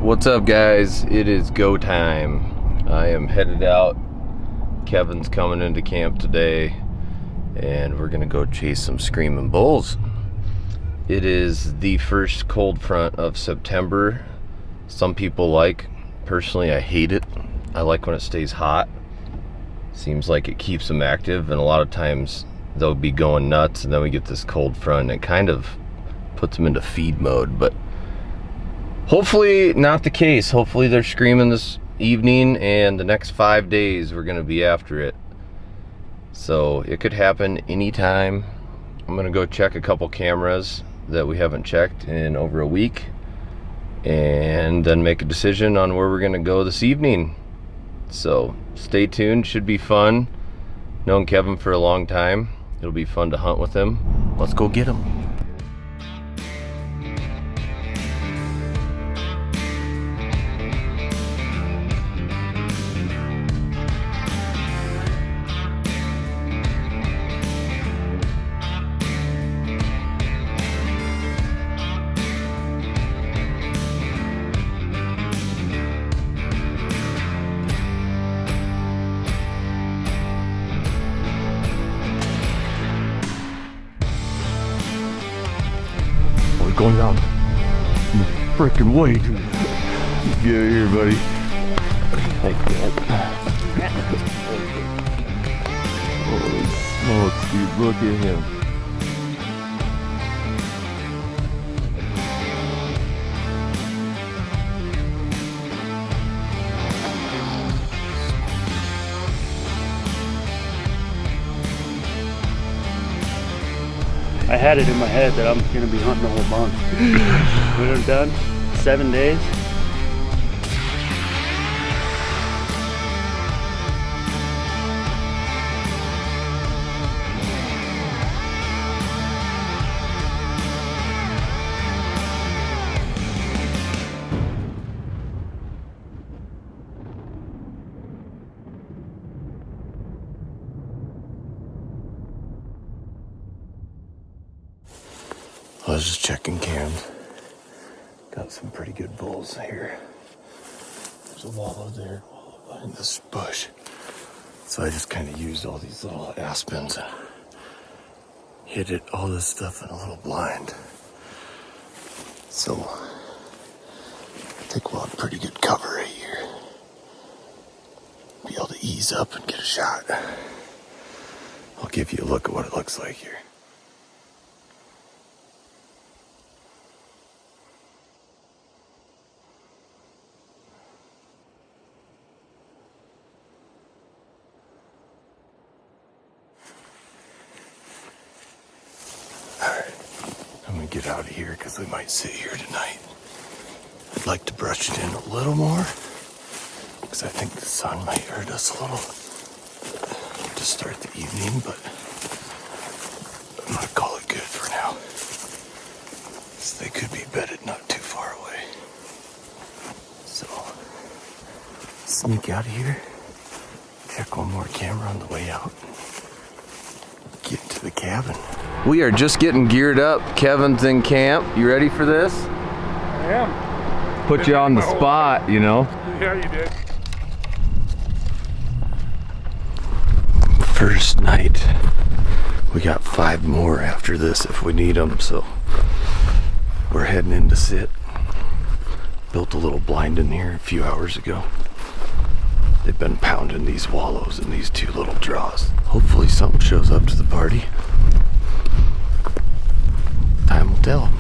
What's up, guys? It is go time. I am headed out. Kevin's coming into camp today, and we're gonna go chase some screaming bulls. It is the first cold front of September. Some people like. Personally, I hate it. I like when it stays hot. Seems like it keeps them active, and a lot of times they'll be going nuts, and then we get this cold front, and it kind of puts them into feed mode. But hopefully not the case. Hopefully they're screaming this evening, and the next 5 days we're gonna be after it. So it could happen anytime. I'm gonna go check a couple cameras that we haven't checked in over a week, and then make a decision on where we're gonna go this evening. So stay tuned, should be fun. Known Kevin for a long time. It'll be fun to hunt with him. Let's go get him. Going down the freaking way, dude. Get out here, buddy. Holy smokes, dude, look at him. I had it in my head that I'm gonna be hunting the whole month. When I'm done, 7 days. I was just checking cams. Got some pretty good bulls here. There's a wallow there, wallow behind this bush. So I just kind of used all these little aspens and hid it, all this stuff in a little blind. So I think we'll have pretty good cover right here. Be able to ease up and get a shot. I'll give you a look at what it looks like here. Get out of here because we might sit here tonight. I'd like to brush it in a little more because I think the sun might hurt us a little to start the evening, but I'm gonna call it good for now. So they could be bedded not too far away. So sneak out of here, check one more camera on the way out, get to the cabin. We are just getting geared up. Kevin's in camp. You ready for this? I am. Put you on the spot, you know. Yeah, you did. First night. We got 5 more after this if we need them, so we're heading in to sit. Built a little blind in here a few hours ago. They've been pounding these wallows in these 2 little draws. Hopefully something shows up to the party. Time will tell.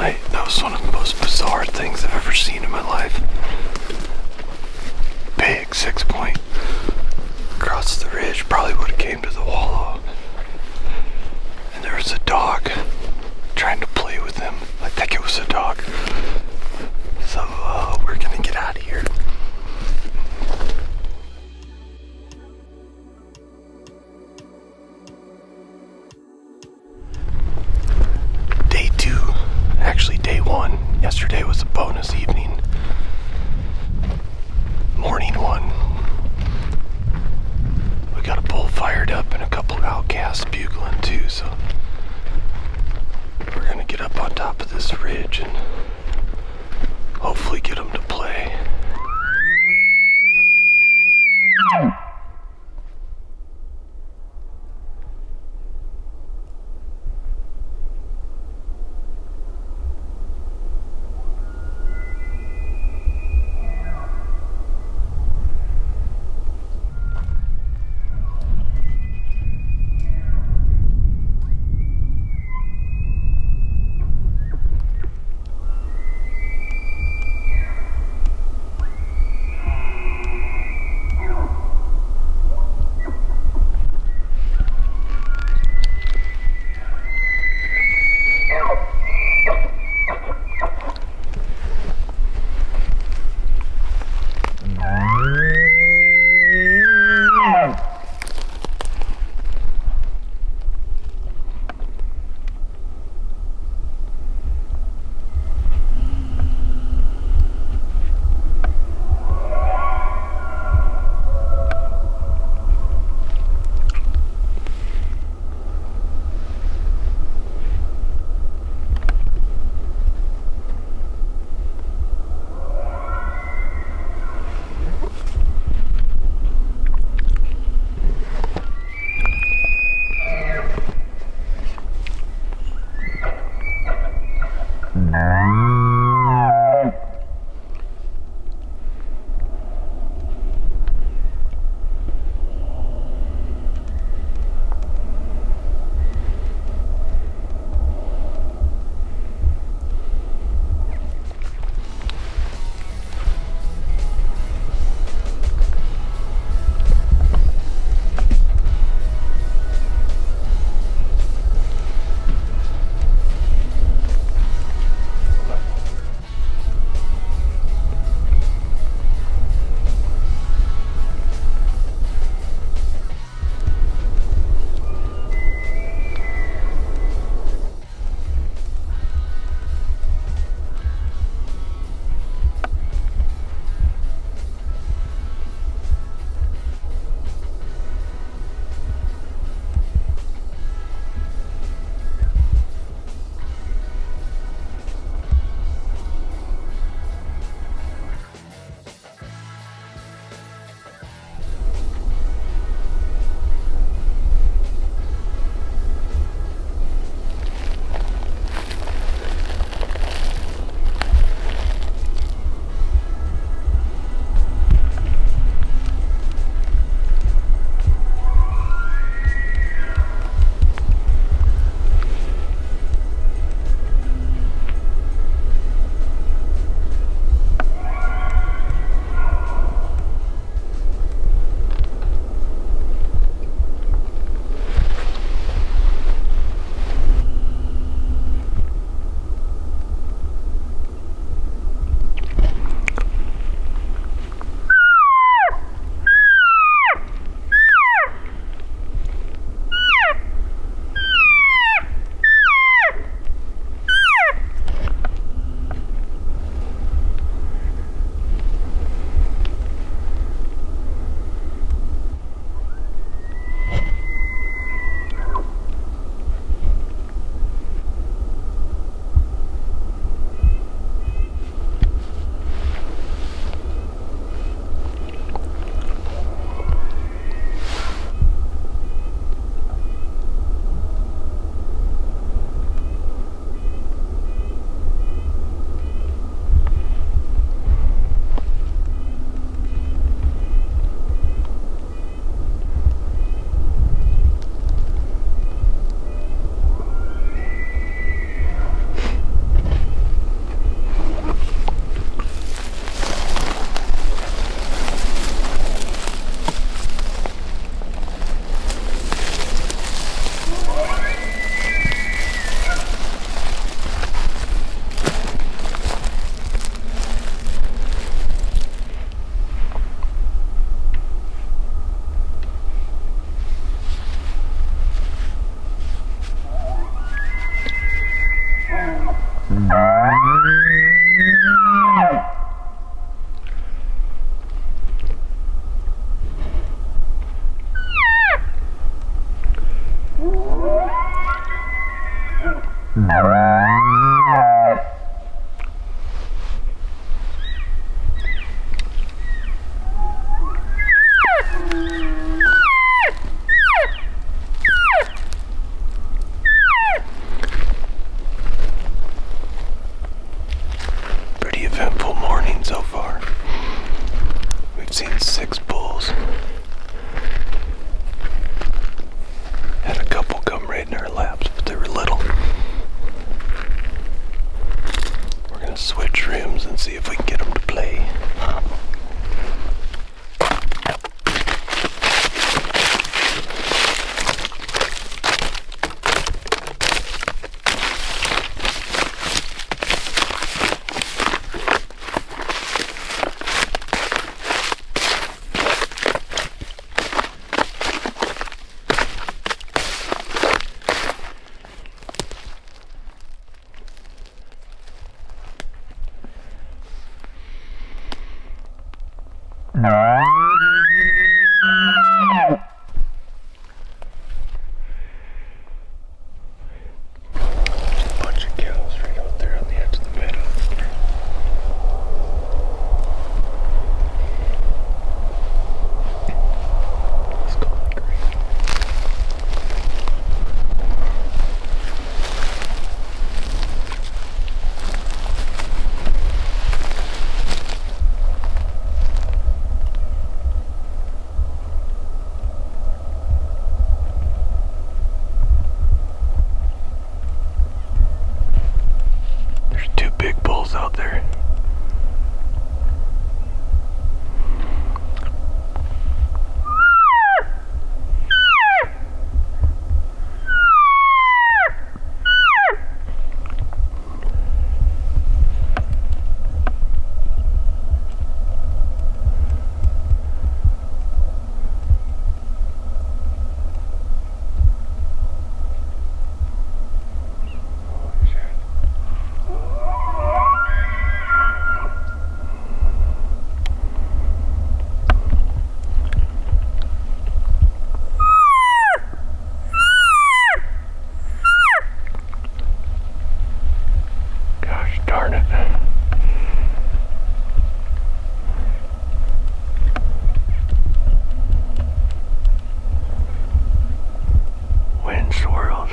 night. That was one of the most bizarre things I've ever seen in my life. Big 6-point across the ridge. Probably would have came to the wallow. And there was a dog trying to play with him. I think it was a dog. So we're gonna get out of here. Day 2, actually day 1. Yesterday was a bonus evening. Morning 1. We got a bull fired up and a couple outcasts bugling too, so we're gonna get up on top of this ridge and hopefully get them to play. so far. We've seen 6 bulls. Had a couple come right in our laps, but they were little. We're gonna switch rims and see if we can get them to play. Bunch of cows right out there on the edge of the meadow. Let's call it green. There's 2 big bulls out there. Gosh darn it. Wind swirled.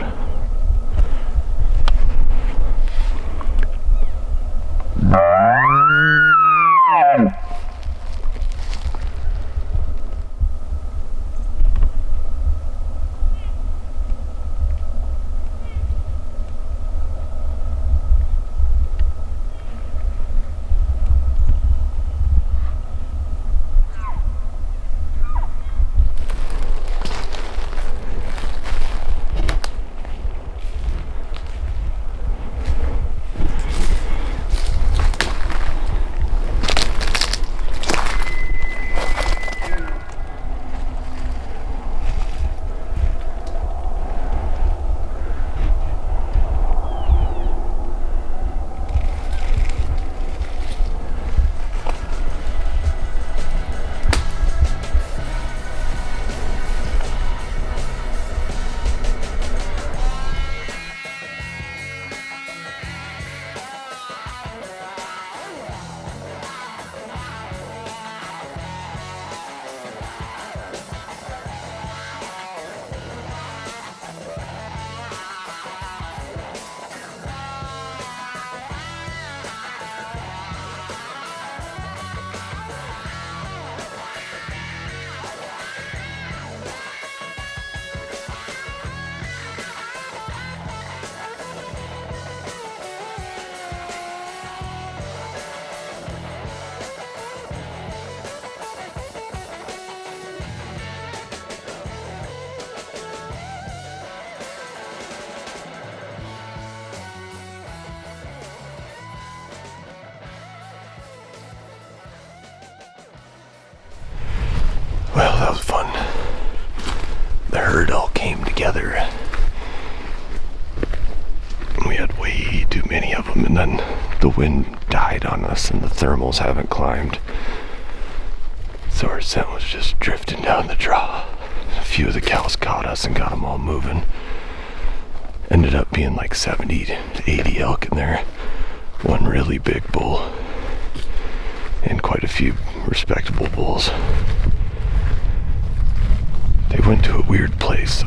Well, that was fun. The herd all came together. We had way too many of them, and then the wind died on us and the thermals haven't climbed. So our scent was just drifting down the draw. A few of the cows caught us and got them all moving. Ended up being like 70 to 80 elk in there. One really big bull and quite a few respectable bulls. They went to a weird place, so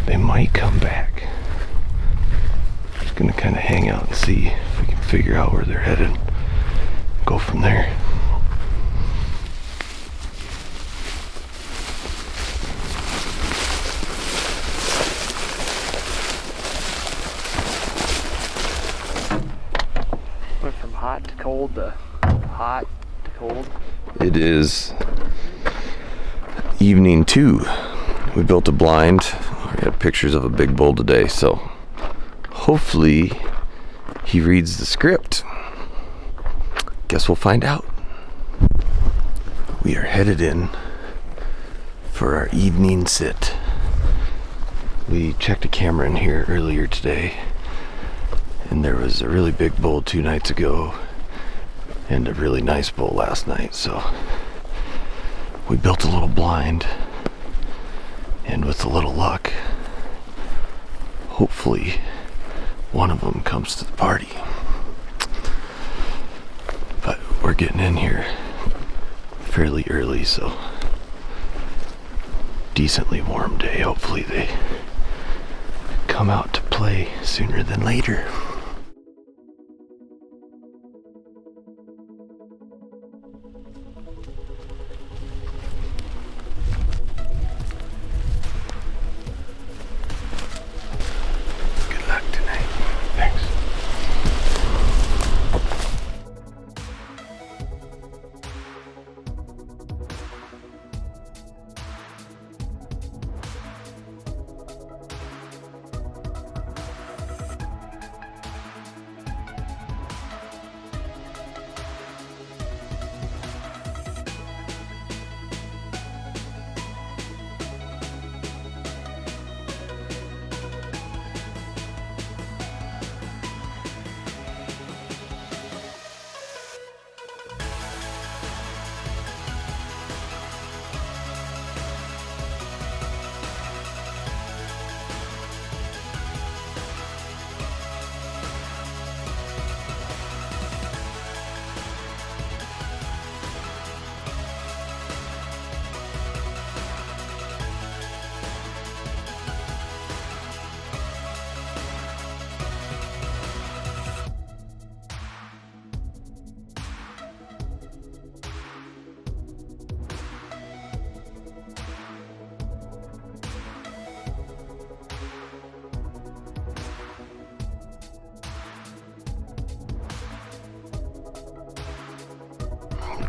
they might come back. gonna kind of hang out and see if we can figure out where they're headed. Go from there. Went from hot to cold to hot to cold. It is evening 2. We built a blind. We had pictures of a big bull today, so hopefully he reads the script. Guess we'll find out. We are headed in for our evening sit. We checked a camera in here earlier today, and there was a really big bull 2 nights ago and a really nice bull last night, so we built a little blind, and with a little luck, hopefully one of them comes to the party. But we're getting in here fairly early, so decently warm day. Hopefully they come out to play sooner than later. Good luck tonight. Thanks.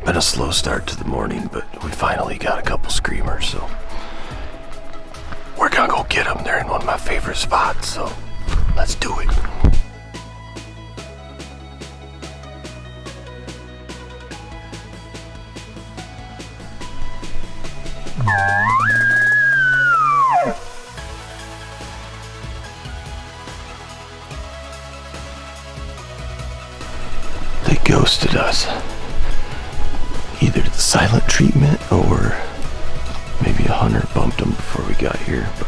Been a slow start to the morning, but we finally got a couple screamers, so we're gonna go get them. They're in one of my favorite spots, so let's do it. They ghosted us. Either the silent treatment or maybe a hunter bumped them before we got here, but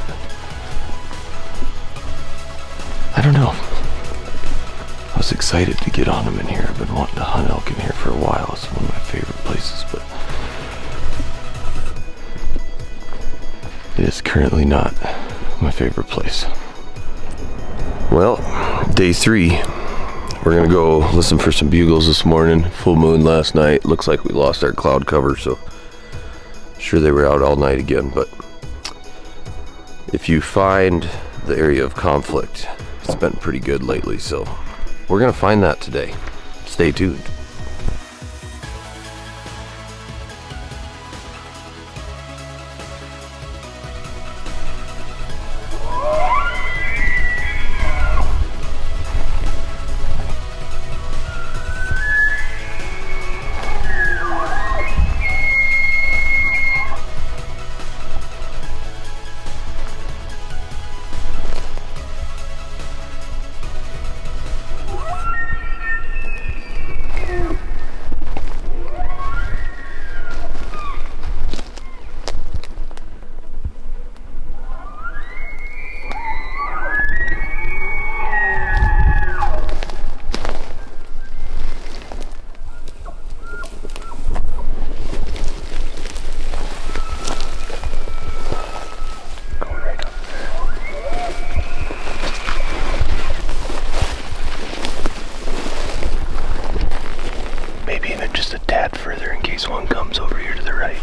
I don't know. I was excited to get on them in here. I've been wanting to hunt elk in here for a while. It's one of my favorite places, but it is currently not my favorite place. Well, day 3. We're gonna go listen for some bugles this morning. Full moon last night. Looks like we lost our cloud cover, so sure they were out all night again. But if you find the area of conflict, it's been pretty good lately, so we're gonna find that today. Stay tuned. path further in case one comes over here to the right.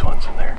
Ones in there.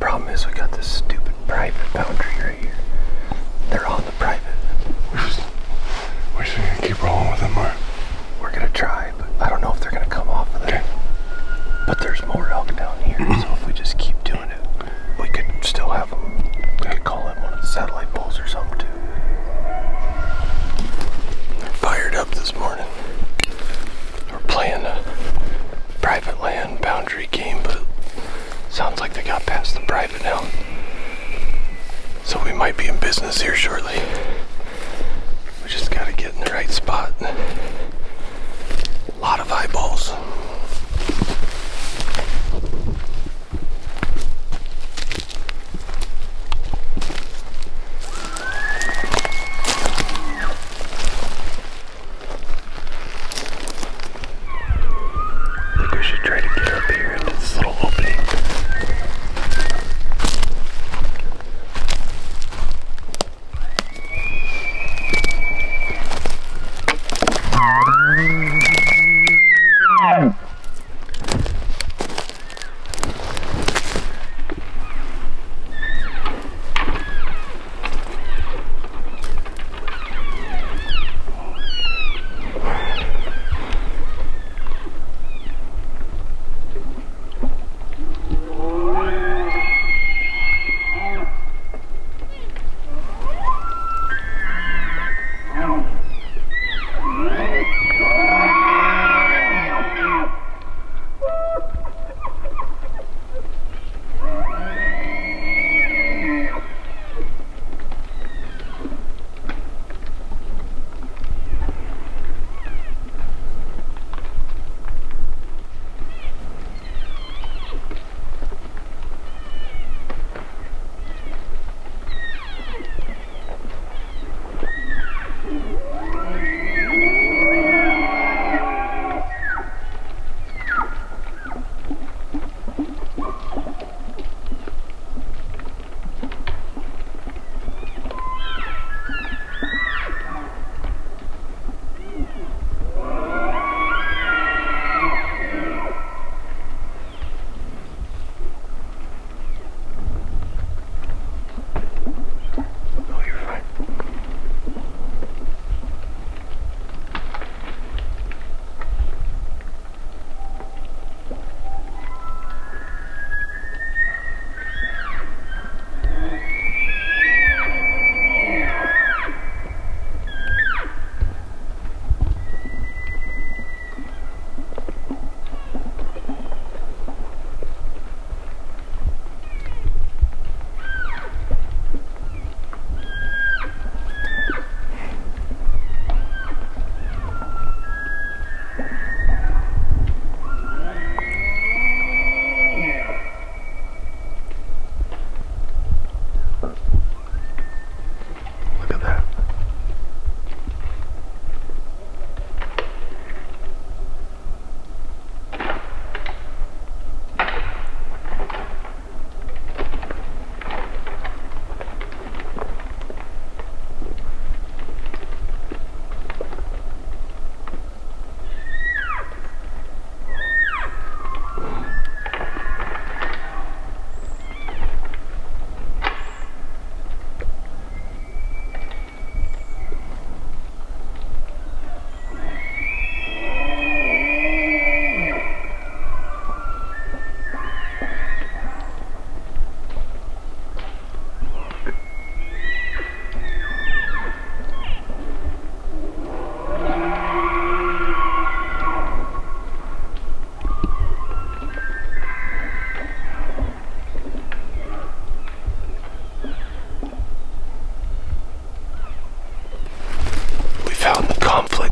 Problem is we got this stupid private boundary right here. They're on the private. We're just gonna keep rolling with them, or We're gonna try, but I don't know if they're gonna come off of there. okay. But there's more elk down here, so if we just keep doing it, we could still have them. We could call it one of the satellite bulls or something too. They're fired up this morning. We're playing a private land boundary game, but it sounds like they got past the private now. So we might be in business here shortly. We just gotta get in the right spot. A lot of eyeballs. I think we should try to get up here into this little opening.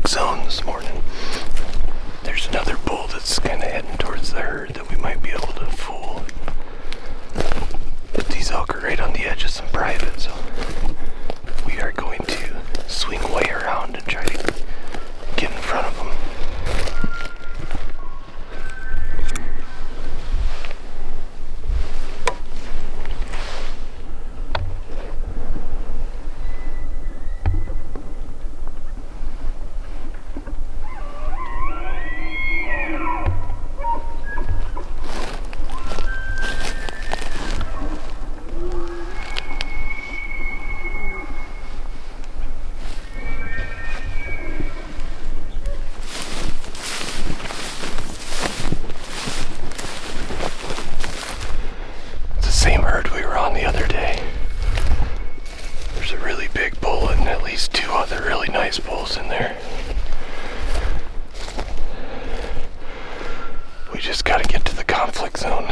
Zone this morning. There's another bull that's kind of heading towards the herd that we might be able to fool. But these elk are right on the edge of some private, so we are going to swing way around and try to get in front of them. really nice bulls in there. We just got to get to the conflict zone.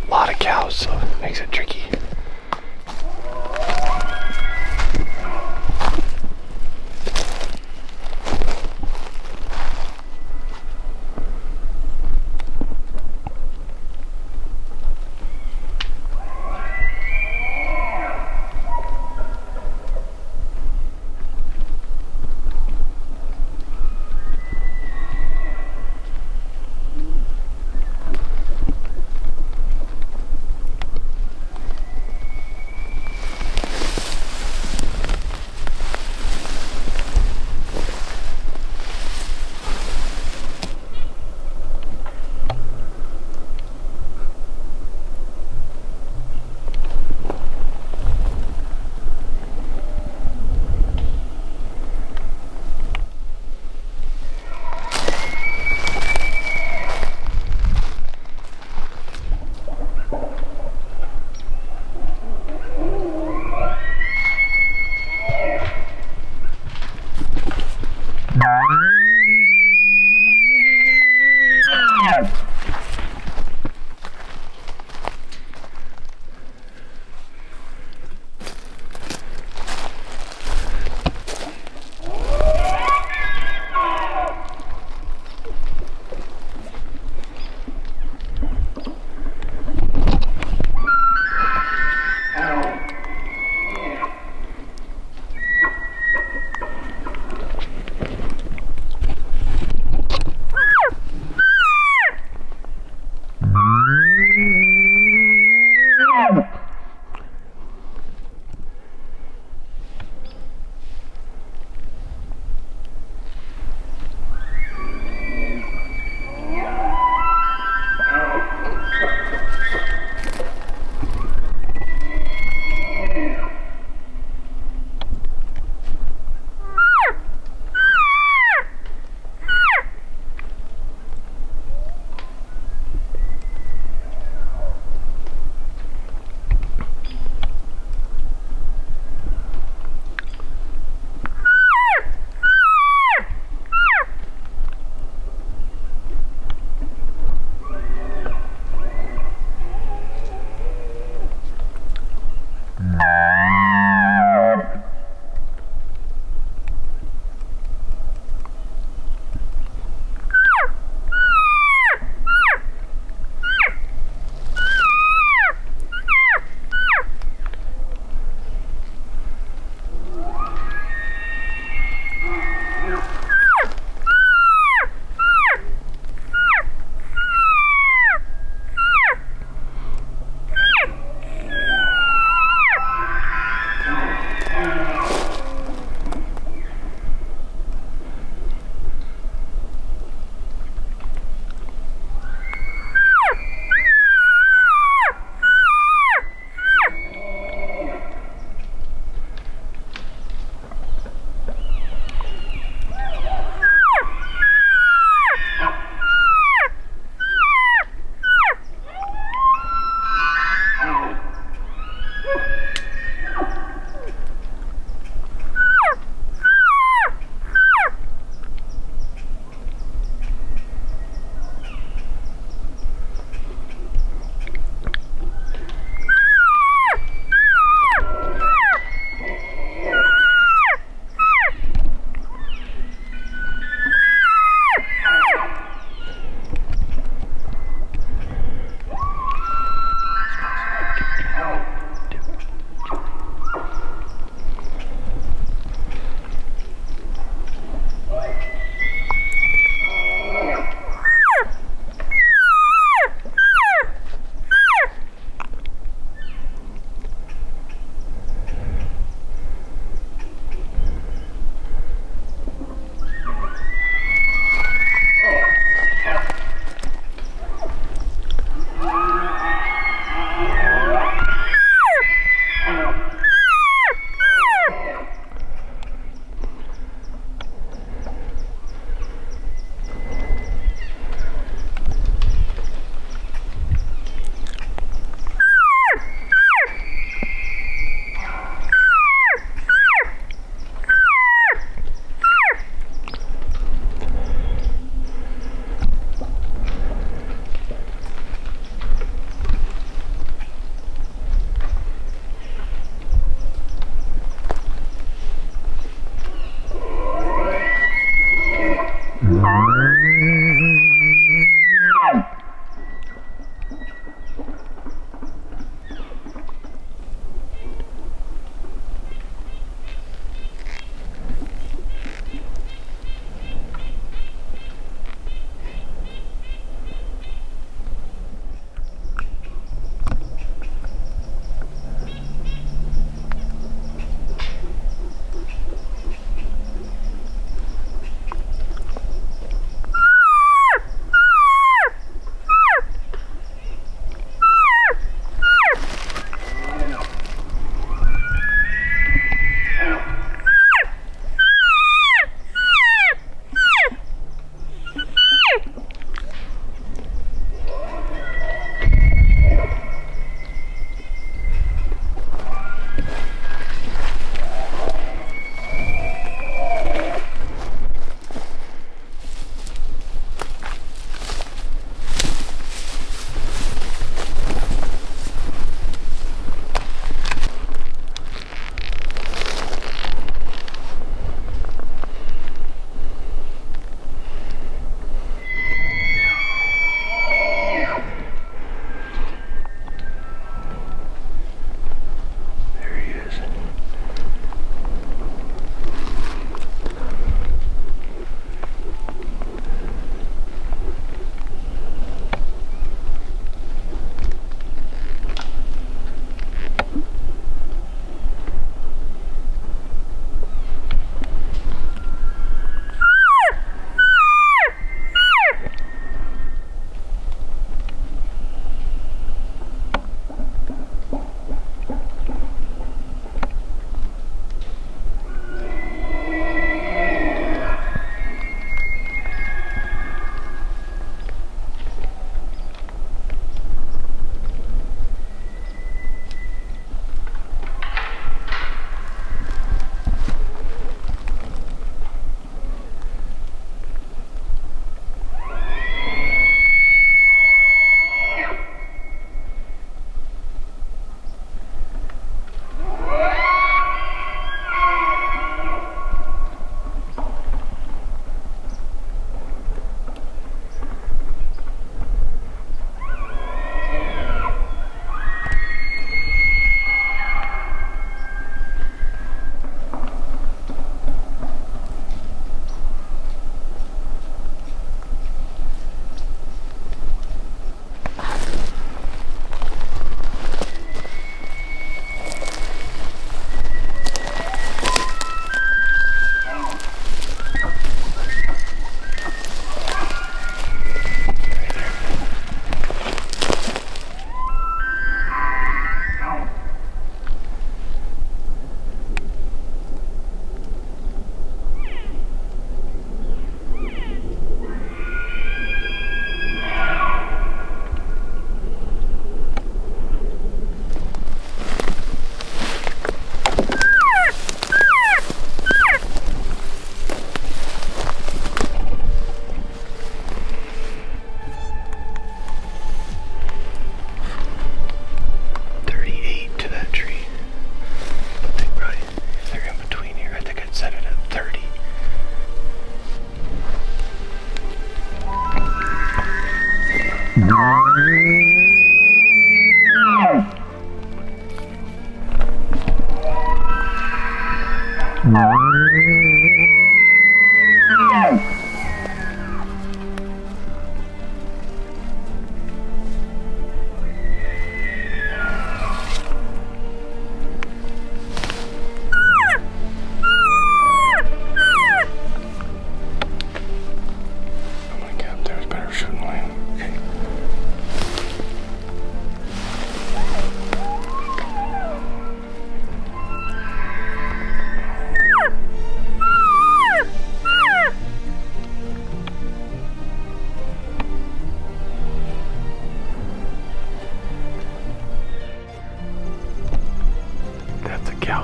A lot of cows, so it makes it tricky.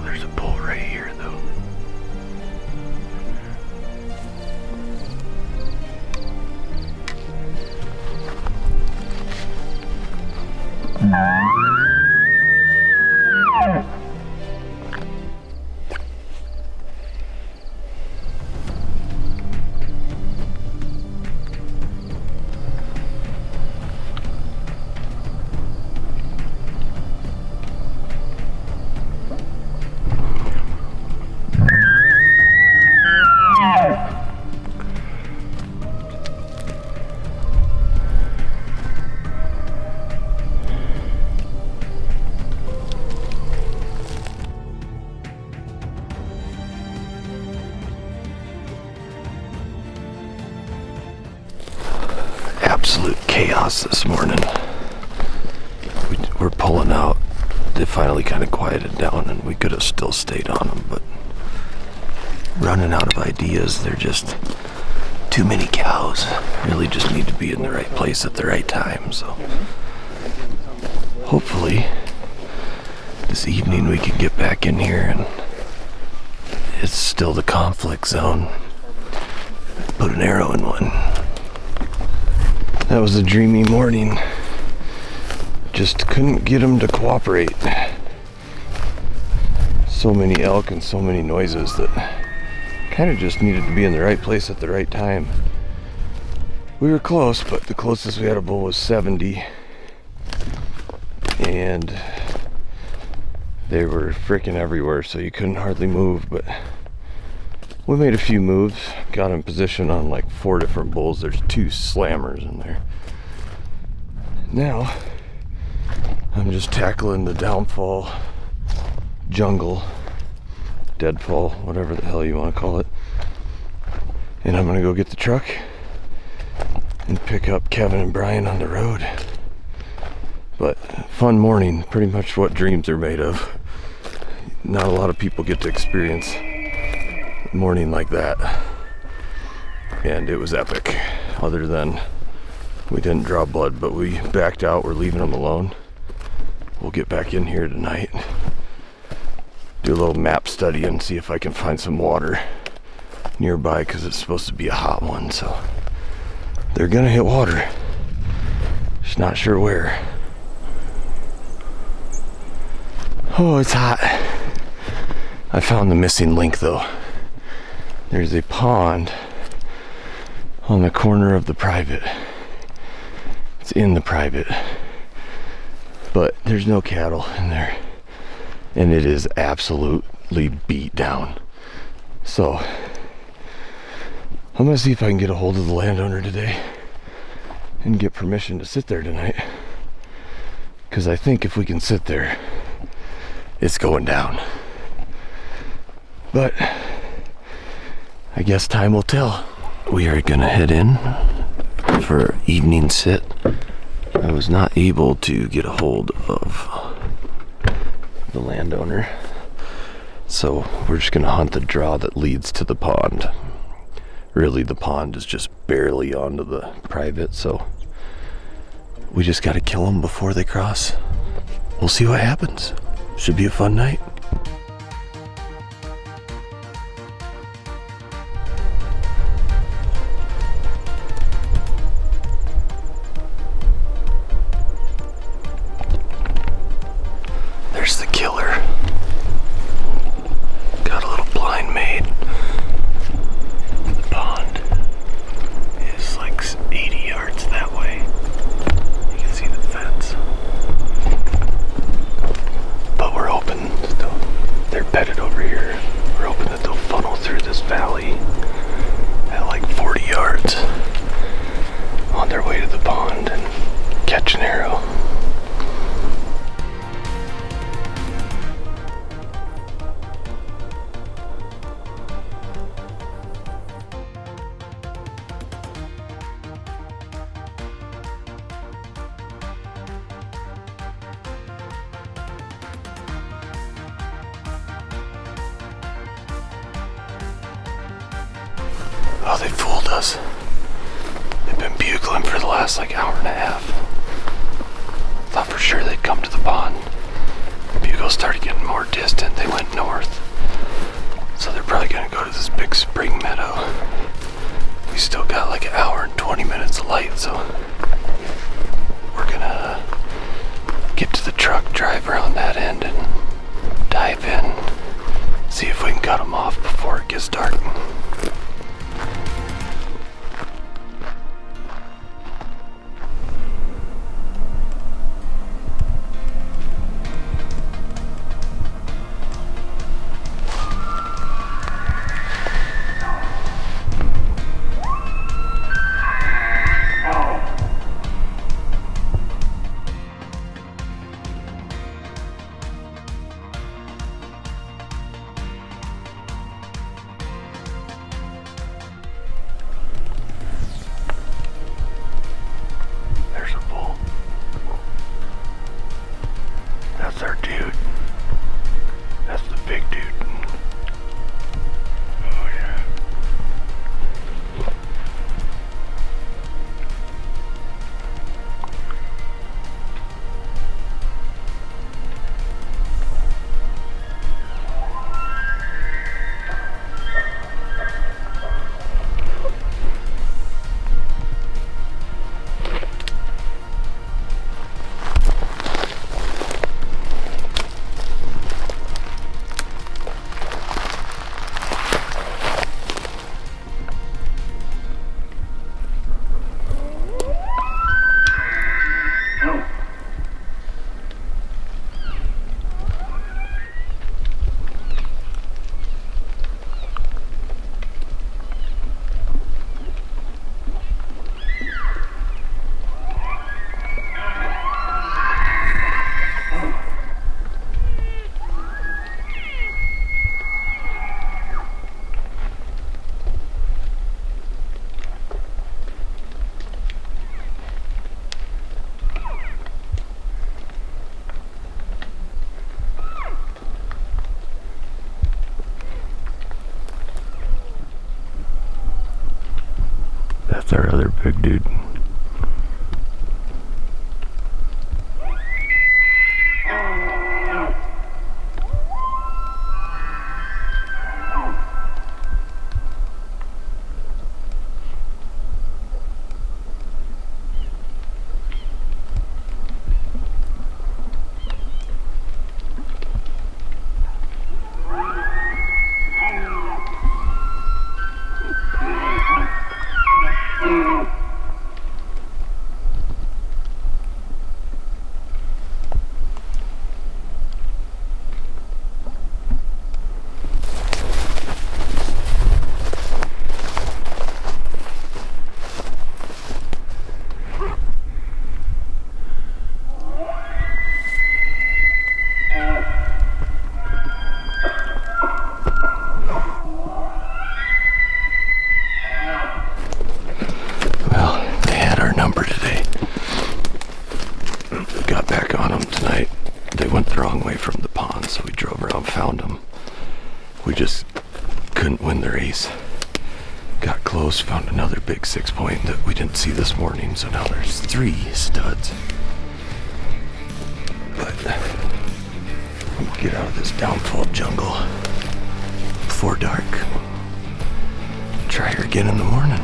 There's a bull right here, though. Absolute chaos this morning. We're pulling out. They finally kind of quieted down, and we could have still stayed on them, but running out of ideas. They're just too many cows. Really just need to be in the right place at the right time. So hopefully this evening we can get back in here and it's still the conflict zone. Put an arrow in one. That was a dreamy morning. Just couldn't get them to cooperate. So many elk and so many noises that kind of just needed to be in the right place at the right time. We were close, but the closest we had a bull was 70. And they were freaking everywhere, so you couldn't hardly move, but we made a few moves, got in position on like 4 different bulls. There's 2 slammers in there. Now, I'm just tackling the downfall jungle, deadfall, whatever the hell you want to call it. And I'm gonna go get the truck and pick up Kevin and Brian on the road. But fun morning, pretty much what dreams are made of. Not a lot of people get to experience morning like that, and it was epic. Other than we didn't draw blood, but we backed out. We're leaving them alone. We'll get back in here tonight, do a little map study and see if I can find some water nearby, because it's supposed to be a hot one, so they're gonna hit water, just not sure where. Oh, it's hot. I found the missing link though. There's a pond on the corner of the private. It's in the private, but there's no cattle in there, and it is absolutely beat down. So I'm gonna see if I can get a hold of the landowner today and get permission to sit there tonight, because I think if we can sit there, it's going down. But I guess time will tell. We are gonna head in for evening sit. I was not able to get a hold of the landowner, so we're just gonna hunt the draw that leads to the pond. Really, the pond is just barely onto the private, so we just gotta kill them before they cross. We'll see what happens. Should be a fun night. There's the killer. Got a little blind made. The pond is like 80 yards that way. Oh, they fooled us. They've been bugling for the last like hour and a half. Thought for sure they'd come to the pond. The bugles started getting more distant. They went north. So they're probably gonna go to this big spring meadow. We still got like an hour and 20 minutes of light, so we're gonna get to the truck, drive around that end, and dive in. See if we can cut them off before it gets dark. That's our dude. That's the big dude. Oh yeah. That's our other big dude. We just couldn't win the race. Got close, found another big 6-point that we didn't see this morning, so now there's 3 studs. But we'll get out of this downfall jungle before dark. Try her again in the morning.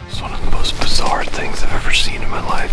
It's one of the most bizarre things I've ever seen in my life.